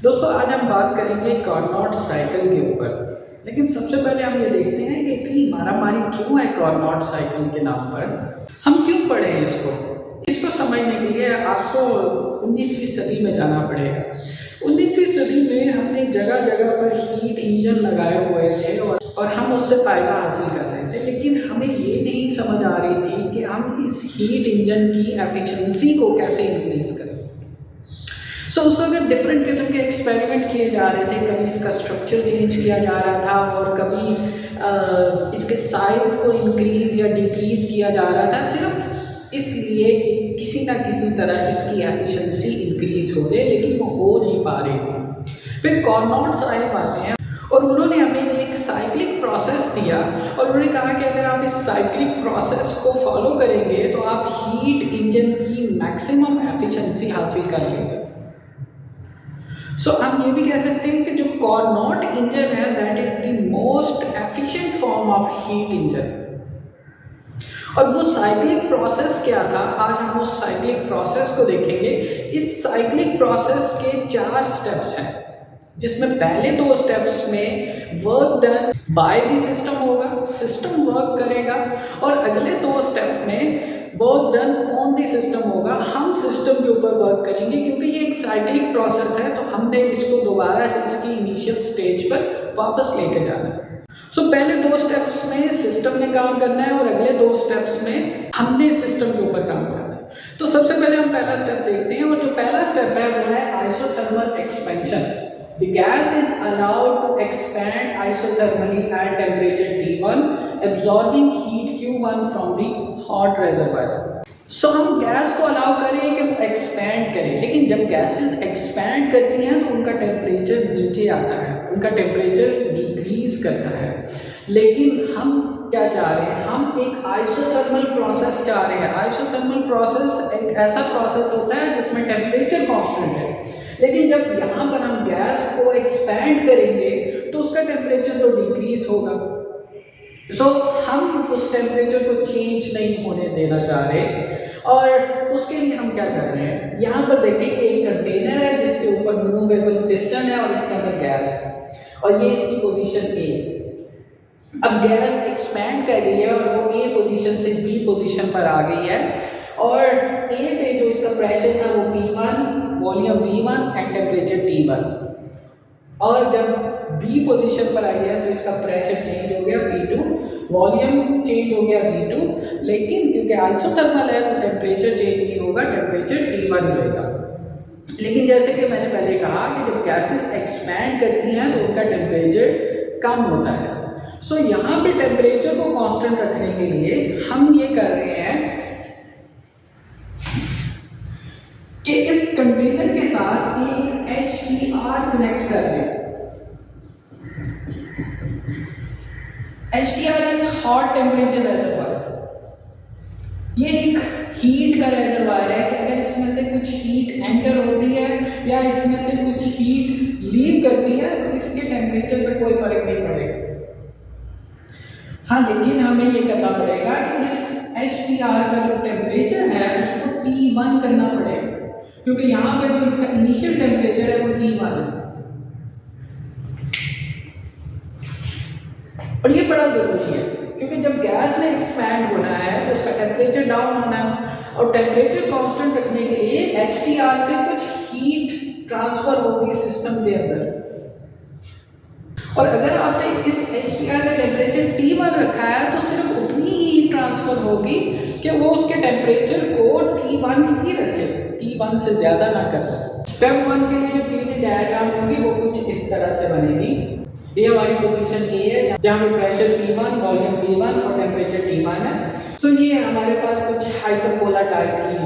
दोस्तों आज हम बात करेंगे कार्नोट साइकिल के ऊपर। लेकिन सबसे पहले हम ये देखते हैं कि इतनी मारामारी क्यों है कार्नोट साइकिल के नाम पर। हम क्यों पढ़े हैं इसको समझने के लिए आपको 19वीं सदी में जाना पड़ेगा। 19वीं सदी में हमने जगह जगह पर हीट इंजन लगाए हुए थे और हम उससे फायदा हासिल कर रहे थे, लेकिन हमें ये नहीं समझ आ रही थी कि हम इस हीट इंजन की एफिशिएंसी को कैसे इंक्रीज करें। उस वक्त डिफरेंट किस्म के एक्सपेरिमेंट किए जा रहे थे। कभी इसका स्ट्रक्चर चेंज किया जा रहा था और कभी इसके साइज को इंक्रीज या डिक्रीज किया जा रहा था, सिर्फ इसलिए कि किसी ना किसी तरह इसकी एफिशिएंसी इंक्रीज हो जाए, लेकिन वो हो नहीं पा रही थी। फिर कार्नोट साहब आते हैं और उन्होंने हमें एक साइक्लिक प्रोसेस दिया और उन्होंने कहा कि अगर आप इस साइक्लिक प्रोसेस को फॉलो करेंगे तो आप हीट इंजन की मैक्सिमम एफिशिएंसी हासिल कर लेंगे। हम ये भी कह सकते हैं कि जो कार्नोट इंजन है that is the most efficient form of heat engine. और वो साइक्लिक प्रोसेस क्या था, आज हम उस साइक्लिक प्रोसेस को देखेंगे। इस साइक्लिक प्रोसेस के 4 स्टेप्स हैं, जिसमें पहले 2 स्टेप्स में work done by the system होगा, सिस्टम वर्क करेगा, और अगले 2 स्टेप में work done on the system होगा, हम सिस्टम के ऊपर वर्क करेंगे। क्योंकि ये एक साइक्लिक प्रोसेस है तो हमने इसको दोबारा से इसकी इनिशियल स्टेज पर वापस लेके जाना है। पहले 2 स्टेप्स में सिस्टम ने काम करना है और अगले 2 स्टेप्स में हमने सिस्टम के ऊपर काम करना है। तो सबसे पहले हम पहला स्टेप देखते हैं, और जो पहला स्टेप है वो है isothermal expansion. The gas is allowed to expand isothermally at temperature T1, absorbing heat Q1 from the hot reservoir. हम गैस को अलाउ करें कि वो एक्सपैंड करें, लेकिन जब गैसेस एक्सपैंड करती हैं तो उनका टेम्परेचर नीचे आता है, उनका टेम्परेचर डिक्रीज करता है। लेकिन हम क्या चाह रहे हैं, हम एक आइसोथर्मल प्रोसेस चाह रहे हैं। आइसोथर्मल प्रोसेस एक ऐसा प्रोसेस होता है जिसमें टेम्परेचर कांस्टेंट है, लेकिन जब यहाँ पर हम गैस को एक्सपैंड करेंगे तो उसका टेम्परेचर तो डिक्रीज होगा। हम उस टेम्परेचर को चेंज नहीं होने देना चाह रहे, और उसके लिए हम क्या कर रहे हैं, यहाँ पर देखेंगे एक कंटेनर है जिसके ऊपर मूवेबल पिस्टन है और इसके अंदर गैस है, और ये इसकी पोजीशन ए है। अब गैस एक्सपैंड कर रही है और वो ए पोजीशन से बी पोजीशन पर आ गई है, और ए पे जो इसका प्रेशर था वो P1, volume V1 and temperature T1, और जब बी पोजीशन पर आई है तो इसका प्रेशर चेंज हो गया P2, वॉल्यूम चेंज हो गया V2, लेकिन क्योंकि आइसोथर्मल है तो टेम्परेचर चेंज नहीं होगा, टेम्परेचर T1 रहेगा। लेकिन जैसे कि मैंने पहले कहा कि जब गैसेस एक्सपैंड करती हैं तो उनका टेम्परेचर कम होता है। यहाँ पे टेम्परेचर को कांस्टेंट रखने के लिए हम ये कर रहे हैं कि इस कंटेनर के साथ एक HTR कनेक्ट कर रहे हैं। HTR is hot temperature reservoir. ये एक हीट का रेजर्वायर है कि अगर इसमें से कुछ हीट एंटर होती है या इसमें से कुछ हीट लीव करती है तो इसके टेम्परेचर पर कोई फर्क नहीं पड़ेगा। हाँ, लेकिन हमें ये करना पड़ेगा कि इस HTR का जो टेम्परेचर है उसको T1 करना पड़ेगा, क्योंकि यहाँ पे जो इसका इनिशियल टेम्परेचर है वो T1 है, और ये बड़ा जरूरी है क्योंकि जब गैस में एक्सपैंड होना है तो उसका टेम्परेचर डाउन होना है, और टेम्परेचर कांस्टेंट रखने के लिए HTR से कुछ हीट ट्रांसफर होगी सिस्टम के अंदर। और अगर आपने इस HTR का टेम्परेचर T1 रखा है तो सिर्फ उतनी ही हीट ट्रांसफर होगी कि वो उसके टेम्परेचर को T1 ही रखे, T1 से ज़्यादा ना कर। स्टेप 1 के लिए जो पीवी डायग्राम होगी वो कुछ इस तरह से बनेगी। ये हमारी पोजीशन ए है जहाँ पे प्रेशर P1, वॉल्यूम V1 और टेम्परेचर T1 है। ये हमारे पास कुछ हाइपरबोला टाइप की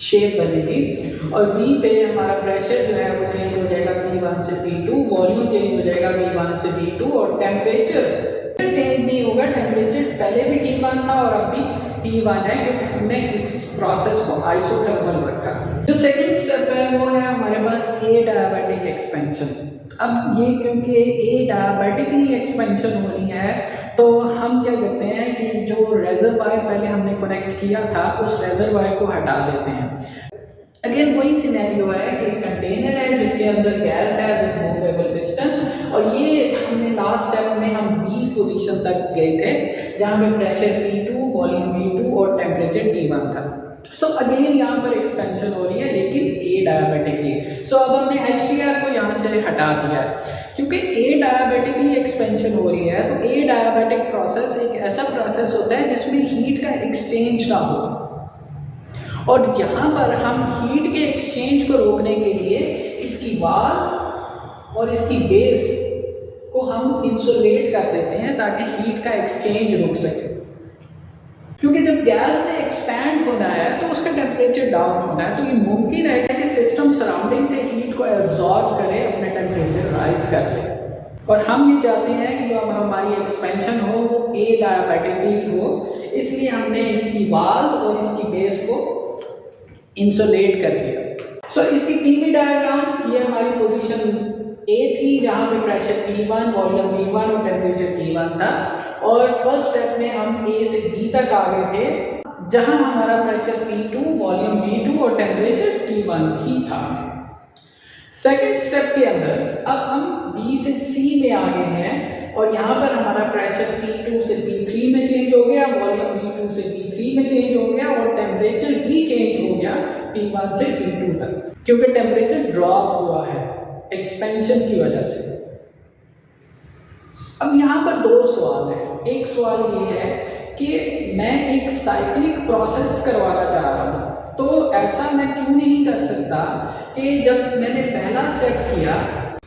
शेप बनेगी, और B पे हमारा प्रेशर जो है वो चेंज हो जाएगा P1 से P2, वॉल्यूम चेंज हो जाएगा V1 से V2, और टेम्परेचर चेंज नहीं होगा। टेम्परेचर पहले भी T1 था और अब भी T1 है, क्योंकि हमने इस प्रोसेस को आइसोथर्मल रखा। जो सेकंड स्टेप है वो है हमारे पास एडियाबैटिक एक्सपेंशन। अब ये क्योंकि एडियाबैटिकली एक्सपेंशन होनी है तो हम क्या करते हैं कि जो रेजरवायर पहले हमने कनेक्ट किया था उस रेजरवायर को हटा देते हैं। अगेन वही सिनेरियो है कि कंटेनर है जिसके अंदर गैस है विद मूवेबल पिस्टन, और ये हमने लास्ट स्टेप में हम बी पोजीशन तक गए थे जहाँ पे प्रेशर P2, वॉल्यूम V2 और टेम्परेचर T1 था। सो अगेन यहाँ पर एक्सपेंशन हो रही है लेकिन ए डायबेटिकली। सो अब हमने HDR को यहाँ से हटा दिया है क्योंकि ए डायबेटिकली एक्सपेंशन हो रही है। तो ए डायबेटिक प्रोसेस एक ऐसा प्रोसेस होता है जिसमें हीट का एक्सचेंज ना हो, और यहाँ पर हम हीट के एक्सचेंज को रोकने के लिए इसकी वाल और इसकी बेस को हम इंसुलेट कर देते हैं ताकि हीट का एक्सचेंज रुक सके। क्योंकि जब गैस से एक्सपैंड होना है तो उसका टेम्परेचर डाउन होना है, तो ये मुमकिन है कि सिस्टम सराउंडिंग से हीट को एब्जॉर्ब करे, अपने टेम्परेचर राइज कर ले। और हम ये चाहते हैं कि जो अब हमारी एक्सपेंशन हो वो ए डायबेटिकली हो, इसलिए हमने इसकी वाल और इसकी बेस को इंसुलेट कर दिया। सो इसकी टीवी डायग्राम, ये हमारी पोजीशन ए थी जहाँ पे प्रेशर P1, वॉल्यूम V1 और टेम्परेचर T1 था, और फर्स्ट स्टेप में हम ए से बी तक आ गए थे जहाँ हमारा प्रेशर P2, वॉल्यूम V2 और टेम्परेचर T1 ही था। सेकेंड स्टेप के अंदर अब हम बी से सी में आ गए हैं, और यहाँ पर हमारा प्रेशर P2 से P3 में चेंज हो गया, वॉल्यूम V2 से P3 में चेंज हो गया, और टेम्परेचर भी चेंज हो गया T1 से T2 तक, क्योंकि टेम्परेचर ड्रॉप हुआ है एक्सपेंशन की वजह से। अब यहाँ पर दो सवाल हैं। एक सवाल ये है कि मैं एक साइक्लिक प्रोसेस करवाना चाह रहा हूँ, तो ऐसा मैं क्यों नहीं कर सकता कि जब मैंने पहला स्टेप किया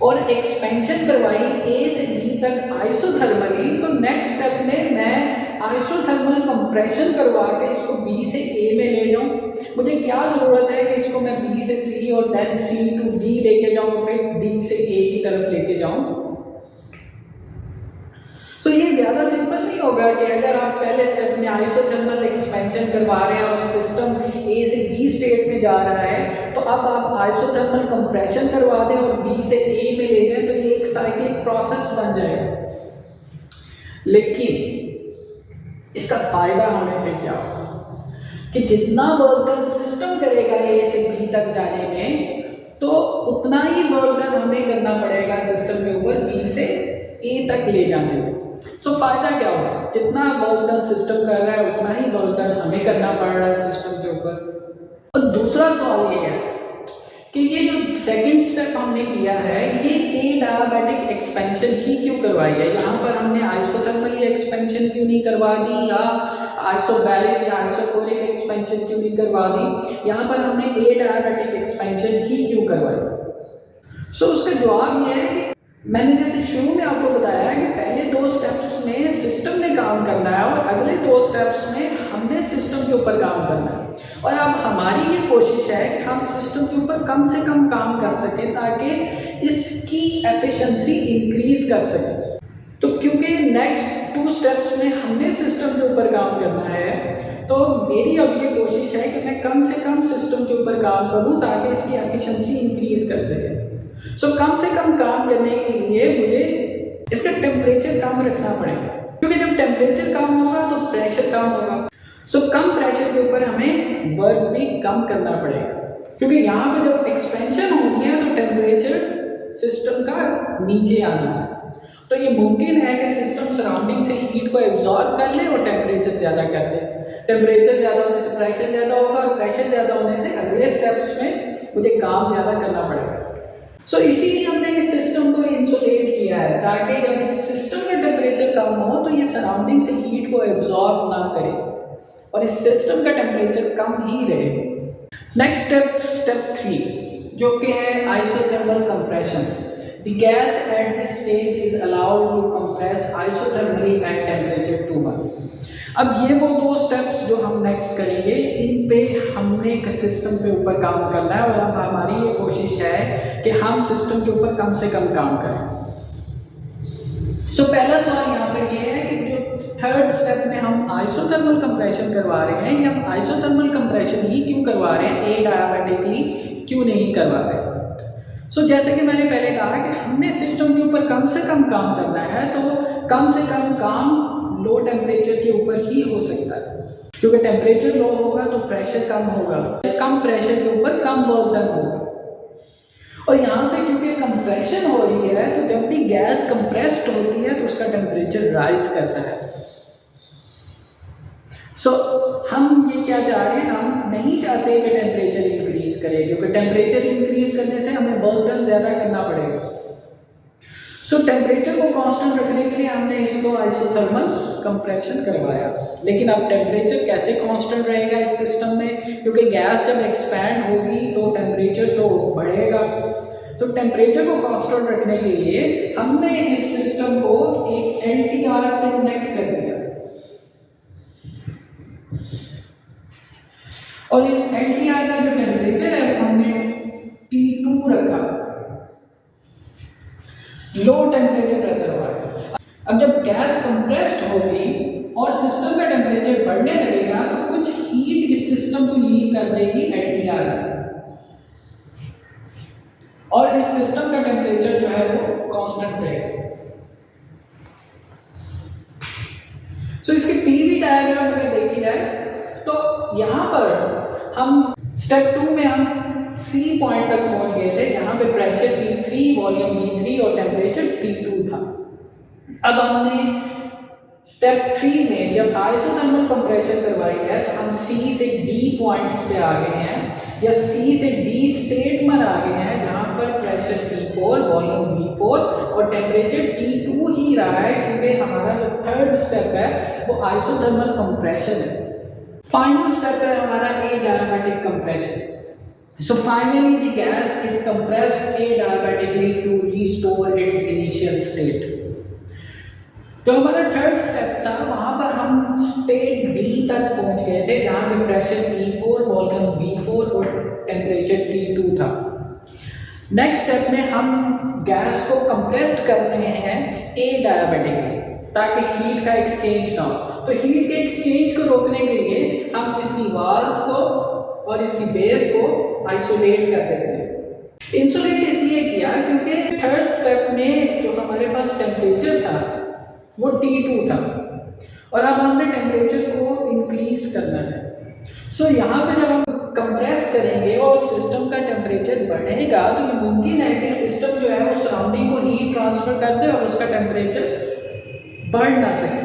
और एक्सपेंशन करवाई ए से बी तक आइसोथर्मली, तो नेक्स्ट स्टेप में मैं आइसोथर्मल कंप्रेशन करवा के इसको बी से ए में ले जाऊं। मुझे क्या ज़रूरत है कि इसको मैं बी से सी और देन सी टू डी लेके जाऊं, फिर डी से ए की तरफ लेके जाऊं। सो ये ज़्यादा सिंपल नहीं होगा कि अगर आप पहले स्टेप में आइसोथर्मल एक्सपेंशन करवा रहे हैं और सिस्टम ए से बी स्टेट में जा रहा है, तो अब आप आइसोथर्मल कंप्रेशन करवा दें और बी से ए में ले जाएं, तो ये एक साइक्लिक प्रोसेस बन जाएगा। लेकिन इसका फायदा होने पे क्या होगा कि जितना वर्क डन सिस्टम करेगा ए से बी तक जाने में, तो उतना ही वर्क डन हमें करना पड़ेगा सिस्टम के ऊपर बी से ए तक ले जाने में। सो फायदा क्या होगा, जितना वर्क डन सिस्टम कर रहा है उतना ही वर्क डन हमें करना पड़ रहा है सिस्टम के ऊपर। और दूसरा सवाल ये है कि ये जो सेकंड स्टेप हमने किया है, ये ए डायबेटिक एक्सपेंशन ही क्यों करवाई है? यहाँ पर हमने आइसोथर्मली एक्सपेंशन क्यों नहीं करवा दी, या आइसोबैरिक या आइसोकोरिक एक्सपेंशन क्यों नहीं करवा दी? यहाँ पर हमने ए डायबेटिक एक्सपेंशन ही क्यों करवाई? सो उसका जवाब ये है कि मैंने जैसे शुरू में आपको बताया कि पहले दो स्टेप्स में सिस्टम ने काम करना है और अगले दो स्टेप्स में हमने सिस्टम के ऊपर काम करना है। और अब हमारी ये कोशिश है कि हम सिस्टम के ऊपर कम से कम काम कर सकें ताकि इसकी एफिशिएंसी इंक्रीज कर सकें। तो क्योंकि नेक्स्ट टू स्टेप्स में हमने सिस्टम के ऊपर काम करना है, तो मेरी अब ये कोशिश है कि मैं कम से कम सिस्टम के ऊपर काम करूं ताकि इसकी एफिशिएंसी इंक्रीज कर सके। सो कम से कम काम करने के लिए मुझे इसका टेम्परेचर कम रखना पड़ेगा, क्योंकि जब टेम्परेचर कम होगा तो प्रेशर कम होगा। सो कम प्रेशर के ऊपर हमें वर्क भी कम करना पड़ेगा, क्योंकि यहाँ पे जब एक्सपेंशन होनी है तो टेम्परेचर सिस्टम का नीचे आना है। तो ये मुमकिन है कि सिस्टम सराउंडिंग से हीट को एब्जॉर्ब कर ले और टेम्परेचर ज़्यादा कर दे। टेम्परेचर ज़्यादा होने से प्रेशर ज़्यादा होगा, और प्रेशर ज़्यादा होने से अगले स्टेप्स में मुझे काम ज़्यादा करना पड़ेगा। सो इसीलिए हमने इस सिस्टम को इंसुलेट किया है ताकि जब इस सिस्टम का टेम्परेचर कम हो तो ये सराउंडिंग से हीट को एब्जॉर्ब ना करे और इस सिस्टम का टेम्परेचर कम ही रहे। नेक्स्ट स्टेप 3, जो कि है isothermal compression. The gas at this stage is allowed to compress isothermally at temperature 2 अब ये वो दो स्टेप्स जो हम नेक्स्ट करेंगे, इन पे हमने सिस्टम के ऊपर काम करना है, और अब हमारी ये कोशिश है कि हम सिस्टम के ऊपर कम से कम काम करें। सो पहला सवाल यहाँ पर ये है कि जो थर्ड स्टेप में हम आइसोथर्मल कंप्रेशन करवा रहे हैं, ये हम आइसोथर्मल कंप्रेशन ही क्यों करवा रहे हैं, ए डायबेटिकली क्यों नहीं करवा रहे? सो जैसे कि मैंने पहले कहा कि हमने सिस्टम के ऊपर कम से कम काम करना है, तो कम से कम काम लो टेम्परेचर के ऊपर ही हो सकता है। क्योंकि टेम्परेचर लो होगा तो प्रेशर कम होगा, कम प्रेशर के ऊपर कम वर्क डन होगा। और यहाँ पे क्योंकि कंप्रेशन हो रही है तो जब भी गैस कंप्रेस्ड होती है तो उसका टेम्परेचर राइज करता है। सो हम ये क्या चाह रहे हैं, हम नहीं चाहते कि टेम्परेचर इंक्रीज करे, क्योंकि टेम्परेचर इंक्रीज करने से हमें वर्क डन ज़्यादा करना पड़ेगा। सो टेम्परेचर को कांस्टेंट रखने के लिए हमने इसको आइसोथर्मल कंप्रेशन करवाया। लेकिन अब टेम्परेचर कैसे कांस्टेंट रहेगा इस सिस्टम में, क्योंकि गैस जब एक्सपैंड होगी तो टेम्परेचर तो बढ़ेगा। तो टेम्परेचर को कांस्टेंट रखने के लिए हमने इस सिस्टम को एक एलटीआर से कनेक्ट कर दिया, और इस एलटीआर का जो टेम्परेचर है हमने T2 रखा, लो टेम्परेचर रिजर्वायर। अब जब गैस कंप्रेस्ड होगी और सिस्टम का टेम्परेचर बढ़ने लगेगा तो कुछ हीट इस सिस्टम को लीव कर देगी एलटीआर में, और इस सिस्टम का टेम्परेचर जो है वो कांस्टेंट रहेगा। सो इसके पीवी डायग्राम अगर देखी जाए तो यहाँ पर हम स्टेप 2 में हम सी पॉइंट तक पहुंच गए थे, जहां पे प्रेशर P3, वॉल्यूम V3 और टेम्परेचर T2 था। अब हमने स्टेप 3 में जब आइसोथर्मल कंप्रेशन करवाई है तो हम C से D पॉइंट्स पे आ गए हैं, या C से D स्टेट में आ गए हैं, जहां पर प्रेशर P4, वॉल्यूम V4 और टेम्परेचर T2 ही रहा है, क्योंकि हमारा जो थर्ड स्टेप है वो आइसोथर्मल कंप्रेशन है। फाइनल स्टेप है हमारा adiabatic compression. So finally the gas is compressed adiabatically to restore its initial state. तो हमारा थर्ड स्टेप था, वहां पर हम स्टेट B तक पहुंच गए थे, जहां पे प्रेशर P4, वॉल्यूम V4 और टेम्परेचर T2 था। नेक्स्ट स्टेप में हम गैस को कंप्रेस्ड कर रहे हैं adiabatically, ताकि हीट का एक्सचेंज ना हो। तो हीट के एक्सचेंज को रोकने के लिए हम इसकी वाल्स को और इसकी बेस को आइसोलेट कर देते हैं। इंसुलेट इसलिए किया क्योंकि थर्ड स्टेप में जो हमारे पास टेम्परेचर था वो T2 था, और अब हमने टेम्परेचर को इंक्रीज करना है। सो यहाँ पे जब हम कंप्रेस करेंगे और सिस्टम का टेम्परेचर बढ़ेगा तो ये मुमकिन है कि सिस्टम जो है वो सराउंडिंग को हीट ट्रांसफर कर दे और उसका टेम्परेचर बढ़ ना सके,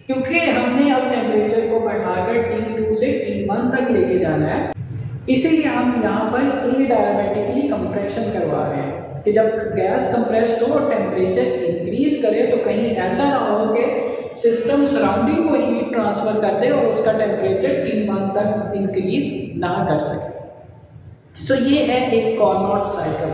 क्योंकि हमने अब टेम्परेचर को बढ़ाकर T2 से T1 तक लेके जाना है। इसीलिए हम यहाँ पर adiabatically कंप्रेशन करवा रहे हैं कि जब गैस कंप्रेस्ड हो और टेम्परेचर इंक्रीज करे तो कहीं ऐसा ना हो कि सिस्टम सराउंडिंग को हीट ट्रांसफर कर दे और उसका टेम्परेचर T1 तक इंक्रीज ना कर सके। सो ये है एक कार्नोट साइकिल।